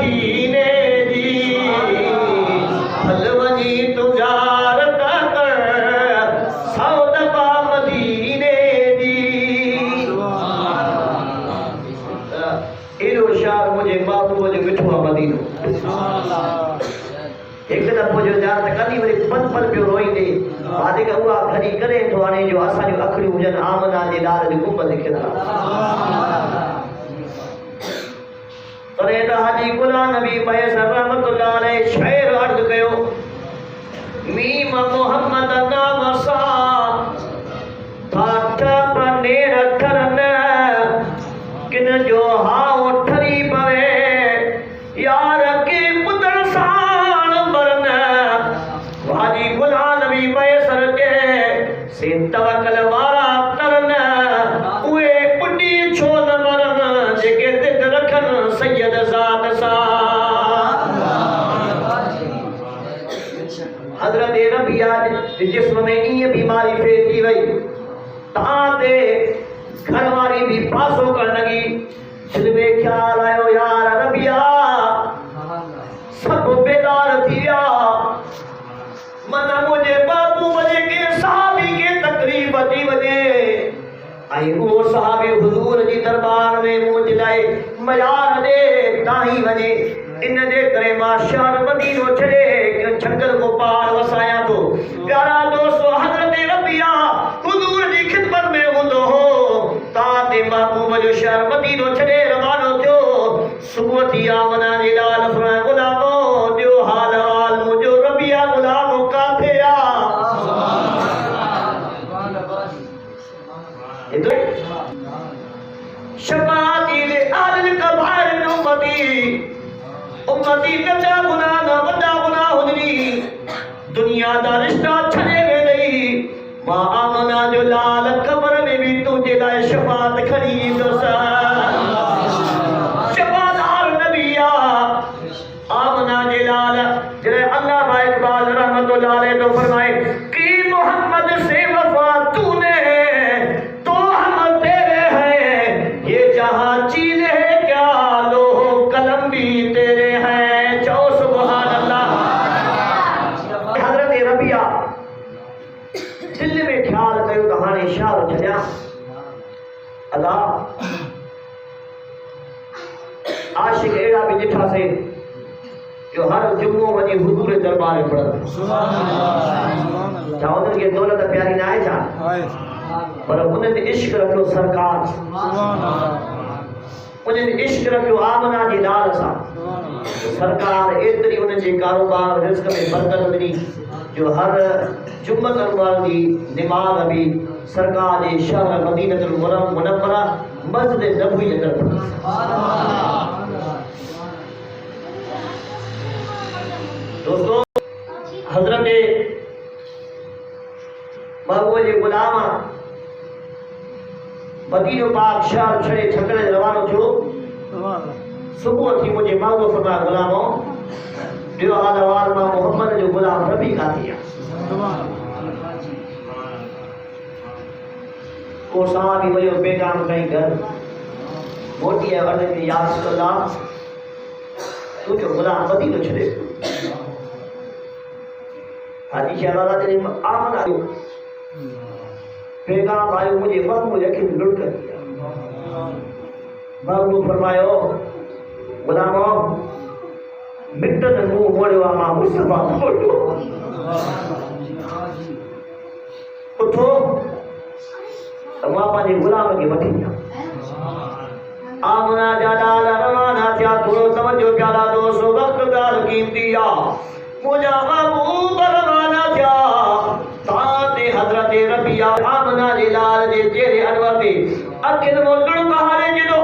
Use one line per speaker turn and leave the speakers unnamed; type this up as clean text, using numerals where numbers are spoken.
मदीने दी हलवनी तुजार कर सौदबा मदीने दी एरो शार मुझे बाबू मुझे मिठवा मदीनो एक दफ़ो जो यार कदी वरी पल पल पियो रोईंदे वादे का उहा खड़ी करे तो हाणे जो असां जो अखड़ियूं हुजन आमना जे लाल जो गुंबद लिखियल तरे त हाजी गुलाम नबी पैसा रहमतुल्लाह अलैहि शेर अर्ज कयो मीम मोहम्मद नाम सा थाटा बने रखन किन जो हाओ ठरी पवे यार के पुत्र साण बरन हाजी गुलाम नबी पैसर के से तवक्कल वारा तरन उए पुडी छो न मरन जेके दिल रखन सैयद ज़ात सा हजरत रबिया जे जिस्म में ई बीमारी फैली वई तां ते घरवारी भी पासो कर लगी दिल में ख्याल आयो यार रबिया सब बेदार थी विया मना मुझे बाबू वजे के साहबी के तकरीब थी वजे आई वो साहबी हुजूर जी दरबार में मुझ लाए मयार दे ताही वजे इन दे करे माशार मदीनो छड़े जंगल को पार वसाया तो प्यारा दोस्तों हजरत रबिया हुजूर जी खिदमत में हुंदो हो ताते महबूब जो शहर मदीनो छड़े रवानो थियो सुबह थी आमना जी लाल फरमा गुलामो जो हाल हाल मुझो रबिया गुलामो काथे आ शफाअती ले आलिल कबाइर उम्मती कच्चा गुनाह ना वड्डा गुनाह हुजरी दुनिया दा रिश्ता छड़े वेंदई मां आमना जो लाल कब्र में भी तुझे लाए शफाअत खड़ी दोसा शफादार नबिया आमना जे लाल जे अल्लाह बा इकबाल रहमतुल्लाह अलैह तो फरमाए कि मोहम्मद से वफा तूने तो हम तेरे हैं ये जहां चीज है क्या लो कलम भी तेरे हैं चौ सुभान अल्लाह हजरत रबिया दिल में ख्याल कयो तो हाणे शार छड्या अल्लाह आशिक एड़ा भी ॾिठा से जो हर जुम्मो वञी हुजूर दरबार में पढ़ंदा सुभान अल्लाह चावल के दौलत प्यारी ना है छा पर उन्हें इश्क रखियो सरकार सुभान अल्लाह उन्हें इश्क रखियो आमना जी लाल सा सरकार एतरी उन्हें जे कारोबार रिस्क में बरकत मिली जो हर जुम्मत वाली दिमाग भी सरकार जे शहर मदीनतुल मुनव्वरा मस्जिद नबवी अंदर सुभान अल्लाह दोस्तों हजरत महबूब जे गुलाम मदीनो पाक शहर छड़े छकड़े रवानो थियो सुबह थी मुझे महबूब फरमाया गुलामो दियो हाल वाल मां मोहम्मद जो गुलाम रबी का दिया को साहब वयो पैगाम कई घर मोटी है अर्ज की या रसूल अल्लाह तू जो गुलाम मदीनो छड़े हाजी शहजादा तेरे आमना पैगाम आयो मुझे महबूब अखिन लुट कर दिया महबूब फरमायो गुलामो मिटन मुंह मोड़ियो मां मुस्तफा मोड़ियो उठो मां पांजे गुलाम के वठी गया आमना जालाल रवाना थिया थोड़ो तवज्जो प्यारा दोस्तों वक्त गाल कीमती आ मुझा महबूब रवाना थिया ताते हजरत रबिया आमना जे लाल जे चेहरे अनवर ते अखिन मोलण बहारे जिदो